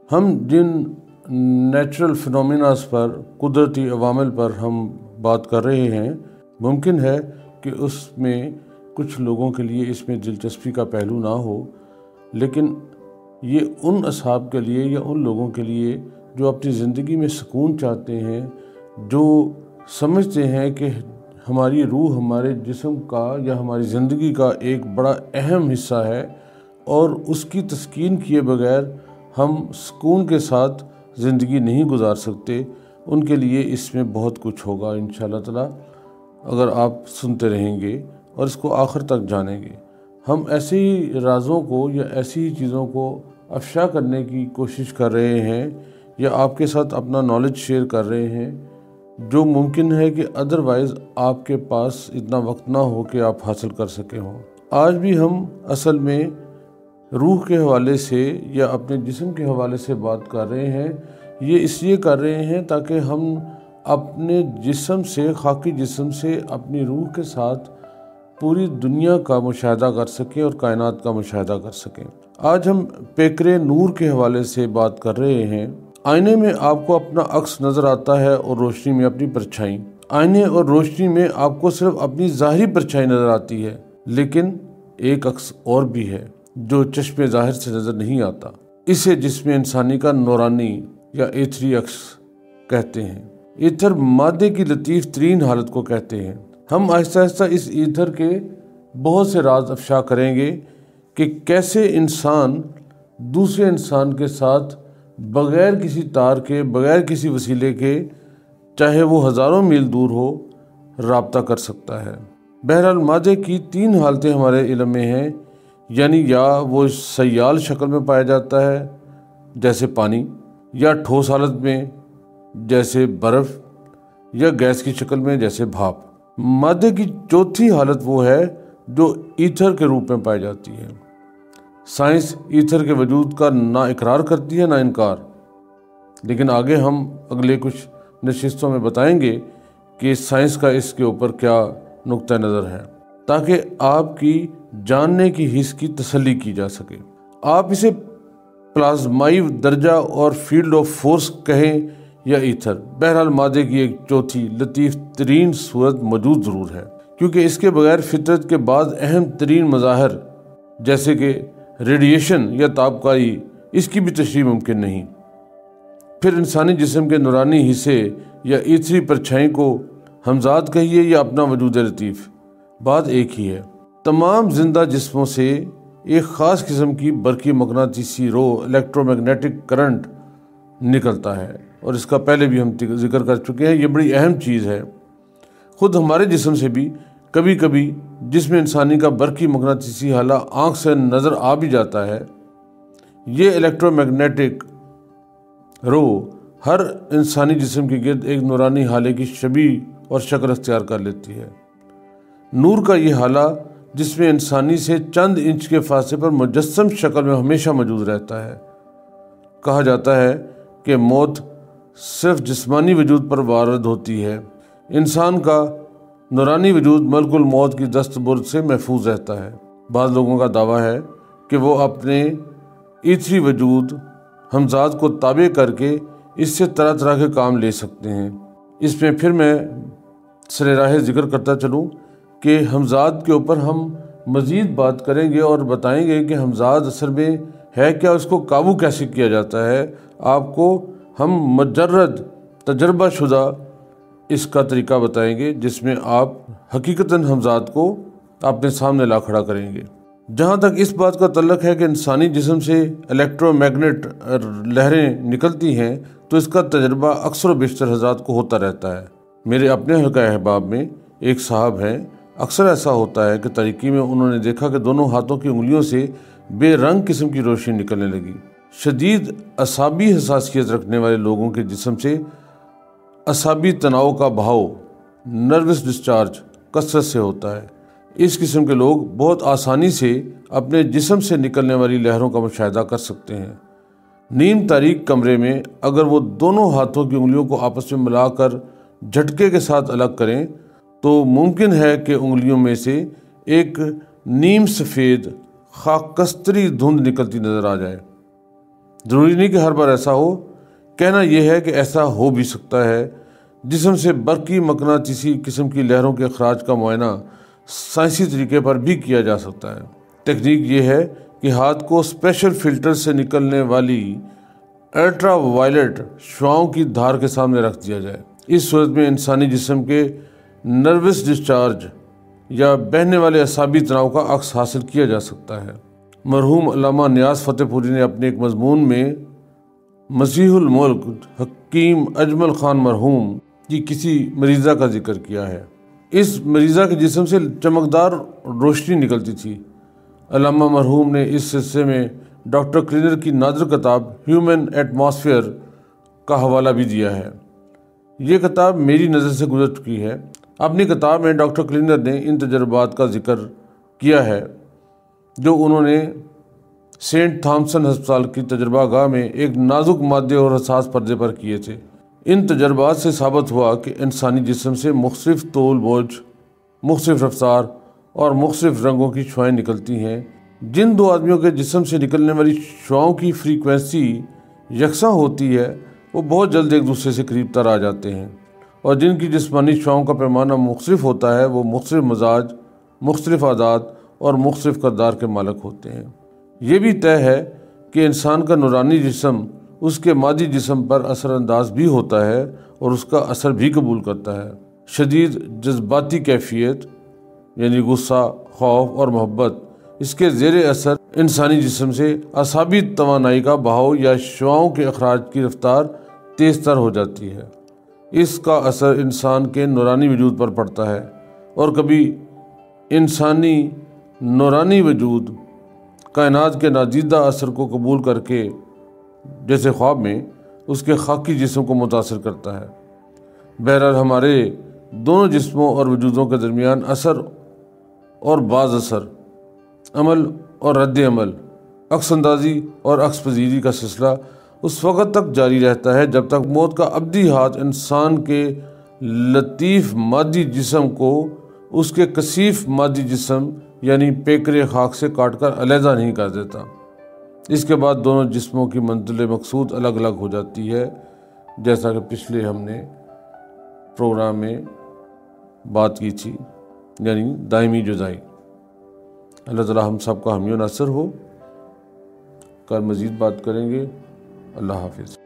ہم جن نیچرل فنومیناز پر، قدرتی عوامل پر ہم بات کر رہے ہیں، ممکن ہے کہ اس میں کچھ لوگوں کے لیے اس میں دلچسپی کا پہلو نہ ہو، لیکن یہ ان اصحاب کے لیے یا ان لوگوں کے لیے جو اپنی زندگی میں سکون چاہتے ہیں، جو سمجھتے ہیں کہ ہماری روح ہمارے جسم کا یا ہماری زندگی کا ایک بڑا اہم حصہ ہے اور اس کی تسکین کیے بغیر ہم سکون کے ساتھ زندگی نہیں گزار سکتے، ان کے لیے اس میں بہت کچھ ہوگا انشاءاللہ تعالی، اگر آپ سنتے رہیں گے اور اس کو آخر تک جانیں گے۔ ہم ایسے ہی رازوں کو یا ایسی ہی چیزوں کو افشا کرنے کی کوشش کر رہے ہیں یا آپ کے ساتھ اپنا نالج شیئر کر رہے ہیں، جو ممکن ہے کہ ادروائز آپ کے پاس اتنا وقت نہ ہو کہ آپ حاصل کر سکے ہوں۔ آج بھی ہم اصل میں روح کے حوالے سے یا اپنے جسم کے حوالے سے بات کر رہے ہیں۔ یہ اس لیے کر رہے ہیں تاکہ ہم اپنے جسم سے، خاکی جسم سے، اپنی روح کے ساتھ پوری دنیا کا مشاہدہ کر سکیں اور کائنات کا مشاہدہ کر سکیں۔ آج ہم پیکر نور کے حوالے سے بات کر رہے ہیں۔ آئینے میں آپ کو اپنا عکس نظر آتا ہے اور روشنی میں اپنی پرچھائی۔ آئینے اور روشنی میں آپ کو صرف اپنی ظاہری پرچھائی نظر آتی ہے، لیکن ایک عکس اور بھی ہے جو چشم ظاہر سے نظر نہیں آتا۔ اسے جسم انسانی کا نورانی یا ایتھری عکس کہتے ہیں۔ ایتھر مادے کی لطیف ترین حالت کو کہتے ہیں۔ ہم آہستہ آہستہ اس ایتھر کے بہت سے راز افشا کریں گے کہ کیسے انسان دوسرے انسان کے ساتھ بغیر کسی تار کے، بغیر کسی وسیلے کے، چاہے وہ ہزاروں میل دور ہو، رابطہ کر سکتا ہے۔ بہرحال مادے کی 3 حالتیں ہمارے علم میں ہیں، یعنی یا وہ سیال شکل میں پایا جاتا ہے جیسے پانی، یا ٹھوس حالت میں جیسے برف، یا گیس کی شکل میں جیسے بھاپ۔ مادے کی چوتھی حالت وہ ہے جو ایتھر کے روپ میں پائی جاتی ہے۔ سائنس ایتھر کے وجود کا نہ اقرار کرتی ہے نہ انکار، لیکن آگے ہم اگلے کچھ نشستوں میں بتائیں گے کہ سائنس کا اس کے اوپر کیا نقطہ نظر ہے، تاکہ آپ کی جاننے کی حس کی تسلی کی جا سکے۔ آپ اسے پلازمائی درجہ اور فیلڈ آف فورس کہیں یا ایتھر، بہرحال مادے کی ایک چوتھی لطیف ترین صورت موجود ضرور ہے، کیونکہ اس کے بغیر فطرت کے بعض اہم ترین مظاہر جیسے کہ ریڈیشن یا تابکاری، اس کی بھی تشریح ممکن نہیں۔ پھر انسانی جسم کے نورانی حصے یا ایتھری پرچھائی کو ہمزاد کہیے یا اپنا وجود لطیف، بات ایک ہی ہے۔ تمام زندہ جسموں سے ایک خاص قسم کی برقی مقناطیسی رو، الیکٹرو میگنیٹک کرنٹ نکلتا ہے، اور اس کا پہلے بھی ہم ذکر کر چکے ہیں۔ یہ بڑی اہم چیز ہے۔ خود ہمارے جسم سے بھی کبھی کبھی جسم انسانی کا برقی مقناطیسی حالہ آنکھ سے نظر آ بھی جاتا ہے۔ یہ الیکٹرو میگنیٹک رو ہر انسانی جسم کے گرد ایک نورانی حالے کی شبیہ اور شکل اختیار کر لیتی ہے۔ نور کا یہ حالہ جسم انسانی سے چند انچ کے فاصلے پر مجسم شکل میں ہمیشہ موجود رہتا ہے۔ کہا جاتا ہے کہ موت صرف جسمانی وجود پر وارد ہوتی ہے، انسان کا نورانی وجود ملک الموت کی دست برد سے محفوظ رہتا ہے۔ بعض لوگوں کا دعویٰ ہے کہ وہ اپنے ایتھری وجود ہمزاد کو تابع کر کے اس سے طرح طرح کے کام لے سکتے ہیں۔ اس میں پھر میں سر راہ ذکر کرتا چلوں کہ ہمزاد کے اوپر ہم مزید بات کریں گے اور بتائیں گے کہ ہمزاد اصل میں ہے کیا، اس کو قابو کیسے کیا جاتا ہے۔ آپ کو ہم مجرد تجربہ شدہ اس کا طریقہ بتائیں گے جس میں آپ حقیقتاً ہمزاد کو اپنے سامنے لا کھڑا کریں گے۔ جہاں تک اس بات کا تعلق ہے کہ انسانی جسم سے الیکٹرو میگنیٹ لہریں نکلتی ہیں، تو اس کا تجربہ اکثر و بیشتر حضرات کو ہوتا رہتا ہے۔ میرے اپنے حلقہ احباب میں ایک صاحب ہیں، اکثر ایسا ہوتا ہے کہ تاریکی میں انہوں نے دیکھا کہ دونوں ہاتھوں کی انگلیوں سے بے رنگ قسم کی روشنی نکلنے لگی۔ شدید اعصابی حساسیت رکھنے والے لوگوں کے جسم سے اعصابی تناؤ کا بہاؤ، نروس ڈسچارج کثرت سے ہوتا ہے۔ اس قسم کے لوگ بہت آسانی سے اپنے جسم سے نکلنے والی لہروں کا مشاہدہ کر سکتے ہیں۔ نیم تاریک کمرے میں اگر وہ دونوں ہاتھوں کی انگلیوں کو آپس میں ملا کر جھٹکے کے ساتھ الگ کریں تو ممکن ہے کہ انگلیوں میں سے ایک نیم سفید خاکستری دھند نکلتی نظر آ جائے۔ ضروری نہیں کہ ہر بار ایسا ہو، کہنا یہ ہے کہ ایسا ہو بھی سکتا ہے۔ جسم سے برقی مقناطیسی قسم کی لہروں کے اخراج کا معائنہ سائنسی طریقے پر بھی کیا جا سکتا ہے۔ تکنیک یہ ہے کہ ہاتھ کو اسپیشل فلٹر سے نکلنے والی الٹرا وائلٹ شعاؤں کی دھار کے سامنے رکھ دیا جائے۔ اس صورت میں انسانی جسم کے نروس ڈسچارج یا بہنے والے اعصابی تناؤ کا عکس حاصل کیا جا سکتا ہے۔ مرحوم علامہ نیاز فتح پوری نے اپنے ایک مضمون میں مسیح الملک حکیم اجمل خان مرحوم کی کسی مریضہ کا ذکر کیا ہے۔ اس مریضہ کے جسم سے چمکدار روشنی نکلتی تھی۔ علامہ مرحوم نے اس سلسلے میں ڈاکٹر کلینر کی نادر کتاب ہیومن ایٹماسفیئر کا حوالہ بھی دیا ہے۔ یہ کتاب میری نظر سے گزر چکی ہے۔ اپنی کتاب میں ڈاکٹر کلینر نے ان تجربات کا ذکر کیا ہے جو انہوں نے سینٹ تھامسن ہسپتال کی تجربہ گاہ میں ایک نازک مادے اور حساس پردے پر کیے تھے۔ ان تجربات سے ثابت ہوا کہ انسانی جسم سے مختلف طول بوجھ، مختلف رفتار اور مختلف رنگوں کی شعاعیں نکلتی ہیں۔ جن دو آدمیوں کے جسم سے نکلنے والی شعاؤں کی فریکوینسی یکساں ہوتی ہے وہ بہت جلد ایک دوسرے سے قریب تر آ جاتے ہیں، اور جن کی جسمانی شعاؤں کا پیمانہ مختلف ہوتا ہے وہ مختلف مزاج، مختلف عادات اور مختلف کردار کے مالک ہوتے ہیں۔ یہ بھی طے ہے کہ انسان کا نورانی جسم اس کے مادی جسم پر اثر انداز بھی ہوتا ہے اور اس کا اثر بھی قبول کرتا ہے۔ شدید جذباتی کیفیت یعنی غصہ، خوف اور محبت، اس کے زیر اثر انسانی جسم سے اعصابی توانائی کا بہاؤ یا شعاؤں کے اخراج کی رفتار تیز تر ہو جاتی ہے۔ اس کا اثر انسان کے نورانی وجود پر پڑتا ہے، اور کبھی انسانی نورانی وجود کائنات کے نادیدہ اثر کو قبول کر کے، جیسے خواب میں، اس کے خاکی جسم کو متاثر کرتا ہے۔ بہرحال ہمارے دونوں جسموں اور وجودوں کے درمیان اثر اور بعض اثر، عمل اور رد عمل، عکس اندازی اور عکس پذیری کا سلسلہ اس وقت تک جاری رہتا ہے جب تک موت کا ابدی ہاتھ انسان کے لطیف مادی جسم کو اس کے کثیف مادی جسم یعنی پیکر خاک سے کاٹ کر علیحدہ نہیں کر دیتا۔ اس کے بعد دونوں جسموں کی منزل مقصود الگ الگ ہو جاتی ہے، جیسا کہ پچھلے ہم نے پروگرام میں بات کی تھی، یعنی دائمی جدائی۔ اللہ تعالی ہم سب کا حامی و ناصر ہو۔ کل مزید بات کریں گے۔ اللہ حافظ۔